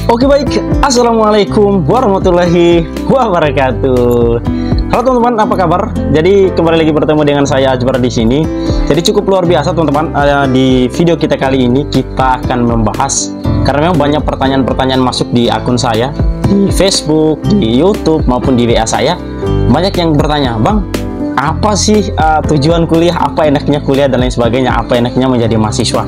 Oke baik, Assalamualaikum warahmatullahi wabarakatuh. Halo teman-teman, apa kabar? Jadi kembali lagi bertemu dengan saya Ajbar di sini. Jadi cukup luar biasa teman-teman. Di video kita kali ini kita akan membahas, karena memang banyak pertanyaan-pertanyaan masuk di akun saya, di Facebook, di YouTube maupun di WA saya. Banyak yang bertanya, Bang, apa sih tujuan kuliah, apa enaknya kuliah dan lain sebagainya, apa enaknya menjadi mahasiswa.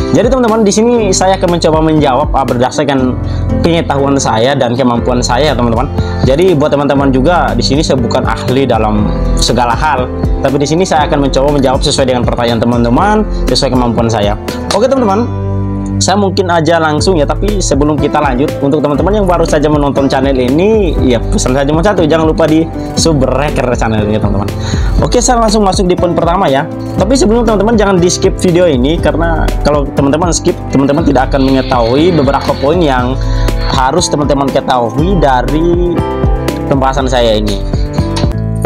Jadi teman-teman, di sini saya akan mencoba menjawab berdasarkan pengetahuan saya dan kemampuan saya, teman-teman. Jadi buat teman-teman juga, di sini saya bukan ahli dalam segala hal, tapi di sini saya akan mencoba menjawab sesuai dengan pertanyaan teman-teman, sesuai kemampuan saya. Oke teman-teman, saya mungkin aja langsung ya, tapi sebelum kita lanjut, untuk teman-teman yang baru saja menonton channel ini, ya pesan saja cuma satu, jangan lupa di subscribe channel ini teman-teman. Oke, saya langsung masuk di poin pertama ya. Tapi sebelum teman-teman, jangan di skip video ini, karena kalau teman-teman skip, teman-teman tidak akan mengetahui beberapa poin yang harus teman-teman ketahui dari pembahasan saya ini.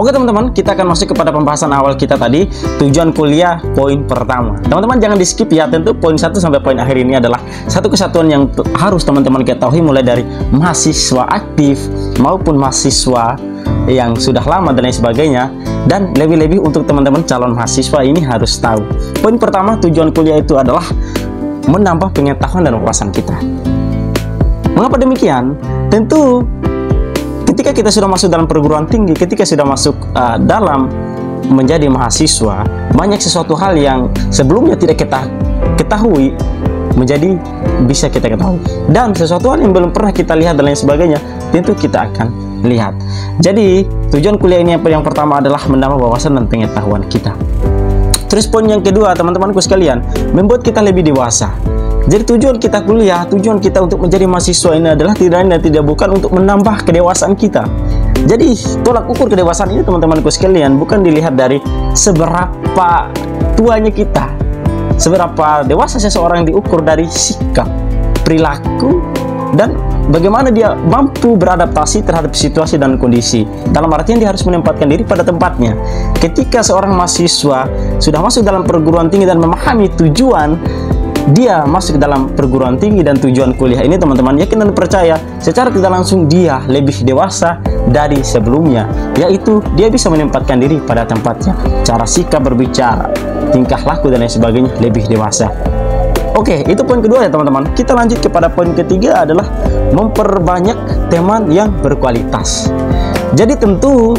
Oke teman-teman, kita akan masuk kepada pembahasan awal kita tadi, tujuan kuliah poin pertama. Teman-teman jangan di skip ya, tentu poin 1 sampai poin akhir ini adalah satu kesatuan yang harus teman-teman ketahui, mulai dari mahasiswa aktif maupun mahasiswa yang sudah lama dan lain sebagainya. Dan lebih-lebih untuk teman-teman calon mahasiswa ini harus tahu. Poin pertama, tujuan kuliah itu adalah menambah pengetahuan dan wawasan kita. Mengapa demikian? Tentu ketika kita sudah masuk dalam perguruan tinggi, ketika sudah masuk dalam menjadi mahasiswa, banyak sesuatu hal yang sebelumnya tidak kita ketahui menjadi bisa kita ketahui, dan sesuatu hal yang belum pernah kita lihat dan lain sebagainya tentu kita akan lihat. Jadi tujuan kuliah ini yang pertama adalah menambah wawasan dan pengetahuan kita. Terus poin yang kedua teman-temanku sekalian, membuat kita lebih dewasa. Jadi tujuan kita kuliah, tujuan kita untuk menjadi mahasiswa ini adalah tidak lain dan tidak bukan untuk menambah kedewasaan kita. Jadi tolak ukur kedewasaan ini teman-temanku sekalian bukan dilihat dari seberapa tuanya kita, seberapa dewasa seseorang diukur dari sikap, perilaku, dan bagaimana dia mampu beradaptasi terhadap situasi dan kondisi. Dalam artian dia harus menempatkan diri pada tempatnya. Ketika seorang mahasiswa sudah masuk dalam perguruan tinggi dan memahami tujuan dia masuk dalam perguruan tinggi dan tujuan kuliah ini, teman-teman yakin dan percaya secara tidak langsung dia lebih dewasa dari sebelumnya, yaitu dia bisa menempatkan diri pada tempatnya, cara sikap berbicara, tingkah laku dan lain sebagainya lebih dewasa. Oke, itu poin kedua ya teman-teman. Kita lanjut kepada poin ketiga, adalah memperbanyak teman yang berkualitas. Jadi tentu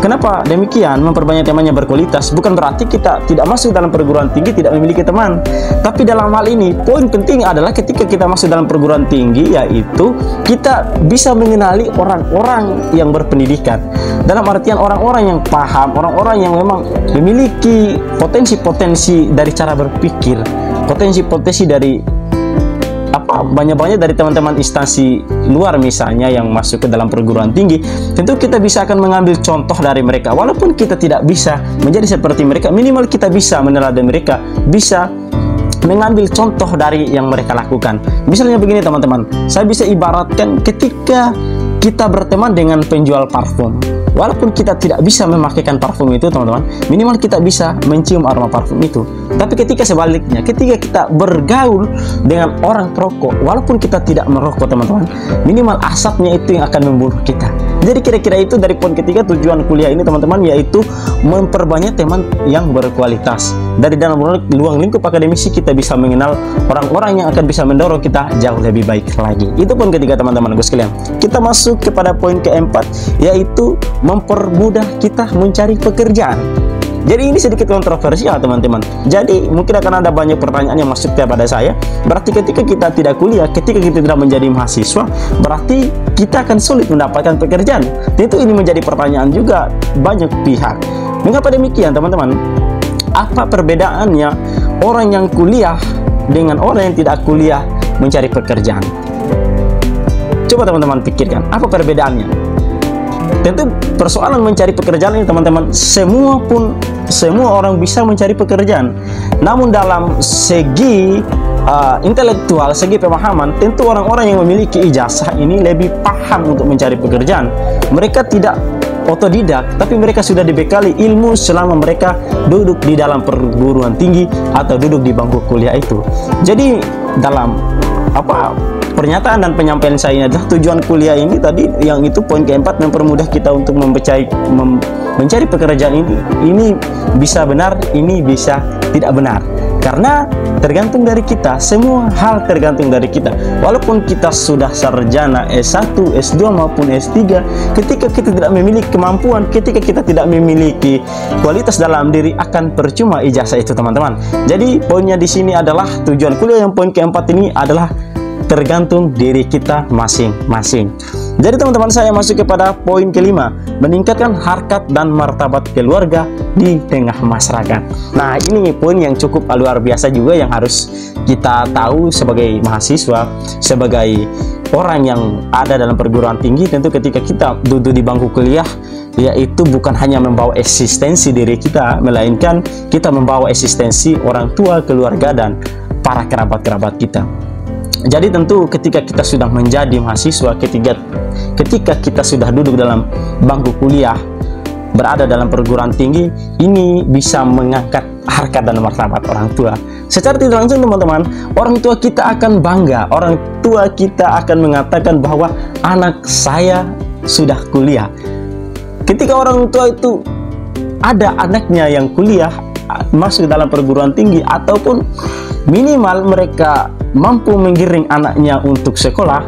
kenapa demikian, memperbanyak teman yang berkualitas bukan berarti kita tidak masuk dalam perguruan tinggi tidak memiliki teman. Tapi dalam hal ini poin penting adalah ketika kita masuk dalam perguruan tinggi, yaitu kita bisa mengenali orang-orang yang berpendidikan. Dalam artian orang-orang yang paham, orang-orang yang memang memiliki potensi-potensi dari cara berpikir, potensi-potensi dari banyak-banyak dari teman-teman instansi luar misalnya yang masuk ke dalam perguruan tinggi. Tentu kita bisa akan mengambil contoh dari mereka. Walaupun kita tidak bisa menjadi seperti mereka, minimal kita bisa meneladani mereka, bisa mengambil contoh dari yang mereka lakukan. Misalnya begini teman-teman, saya bisa ibaratkan ketika kita berteman dengan penjual parfum. Walaupun kita tidak bisa memakaikan parfum itu teman-teman, minimal kita bisa mencium aroma parfum itu. Tapi ketika sebaliknya, ketika kita bergaul dengan orang perokok, walaupun kita tidak merokok teman-teman, minimal asapnya itu yang akan membunuh kita. Jadi kira-kira itu dari poin ketiga tujuan kuliah ini teman-teman, yaitu memperbanyak teman yang berkualitas. Dari dalam ruang lingkup akademisi kita bisa mengenal orang-orang yang akan bisa mendorong kita jauh lebih baik lagi. Itu poin ketiga teman-teman sekalian. Kita masuk kepada poin keempat, yaitu mempermudah kita mencari pekerjaan. Jadi ini sedikit kontroversial teman-teman. Jadi mungkin akan ada banyak pertanyaan yang masuk kepada saya. Berarti ketika kita tidak kuliah, ketika kita tidak menjadi mahasiswa, berarti kita akan sulit mendapatkan pekerjaan. Tentu ini menjadi pertanyaan juga banyak pihak. Mengapa demikian teman-teman? Apa perbedaannya orang yang kuliah dengan orang yang tidak kuliah mencari pekerjaan? Coba teman-teman pikirkan, apa perbedaannya? Tentu persoalan mencari pekerjaan ini teman-teman, semua orang bisa mencari pekerjaan. Namun dalam segi intelektual, segi pemahaman, tentu orang-orang yang memiliki ijazah ini lebih paham untuk mencari pekerjaan. Mereka tidak otodidak, tapi mereka sudah dibekali ilmu selama mereka duduk di dalam perguruan tinggi atau duduk di bangku kuliah itu. Jadi dalam pernyataan dan penyampaian saya ini adalah tujuan kuliah ini tadi, yang itu poin keempat, mempermudah kita untuk mencari pekerjaan ini. Ini bisa benar, ini bisa tidak benar. Karena tergantung dari kita, semua hal tergantung dari kita. Walaupun kita sudah sarjana S1, S2 maupun S3, ketika kita tidak memiliki kemampuan, ketika kita tidak memiliki kualitas dalam diri, akan percuma ijazah itu, teman-teman. Jadi poinnya di sini adalah tujuan kuliah yang poin keempat ini adalah tergantung diri kita masing-masing. Jadi teman-teman, saya masuk kepada poin kelima, meningkatkan harkat dan martabat keluarga di tengah masyarakat. Nah, ini poin yang cukup luar biasa juga yang harus kita tahu sebagai mahasiswa, sebagai orang yang ada dalam perguruan tinggi. Tentu ketika kita duduk di bangku kuliah, yaitu bukan hanya membawa eksistensi diri kita, melainkan kita membawa eksistensi orang tua, keluarga, dan para kerabat-kerabat kita. Jadi tentu ketika kita sudah menjadi mahasiswa, ketika kita sudah duduk dalam bangku kuliah, berada dalam perguruan tinggi, ini bisa mengangkat harkat dan martabat orang tua. Secara tidak langsung, teman-teman, orang tua kita akan bangga, orang tua kita akan mengatakan bahwa anak saya sudah kuliah. Ketika orang tua itu ada anaknya yang kuliah, masuk dalam perguruan tinggi, ataupun minimal mereka mampu menggiring anaknya untuk sekolah,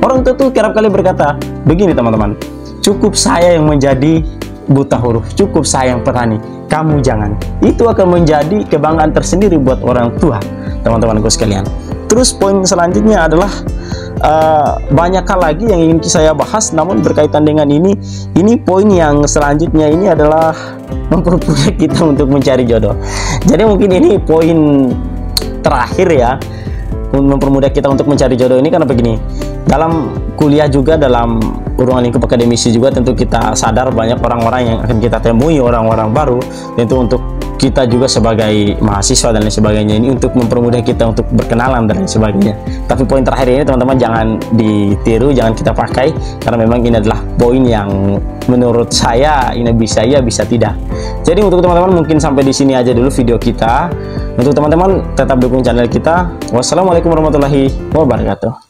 orang tua itu kerap kali berkata begini, teman-teman, cukup saya yang menjadi buta huruf, cukup saya yang petani, kamu jangan. Itu akan menjadi kebanggaan tersendiri buat orang tua, teman-temanku sekalian. Terus poin selanjutnya adalah banyak hal lagi yang ingin saya bahas, namun berkaitan dengan ini poin yang selanjutnya ini adalah mempermudah kita untuk mencari jodoh. Jadi mungkin ini poin terakhir ya, mempermudah kita untuk mencari jodoh ini, karena begini, dalam kuliah juga, dalam ruang lingkup akademisi juga, tentu kita sadar banyak orang-orang yang akan kita temui, orang-orang baru. Tentu untuk kita juga sebagai mahasiswa dan lain sebagainya, ini untuk mempermudah kita untuk berkenalan dan lain sebagainya. Tapi poin terakhir ini, teman-teman, jangan ditiru, jangan kita pakai, karena memang ini adalah poin yang menurut saya ini bisa ya, bisa tidak. Jadi untuk teman-teman mungkin sampai di sini aja dulu video kita. Untuk teman-teman tetap dukung channel kita. Wassalamualaikum warahmatullahi wabarakatuh.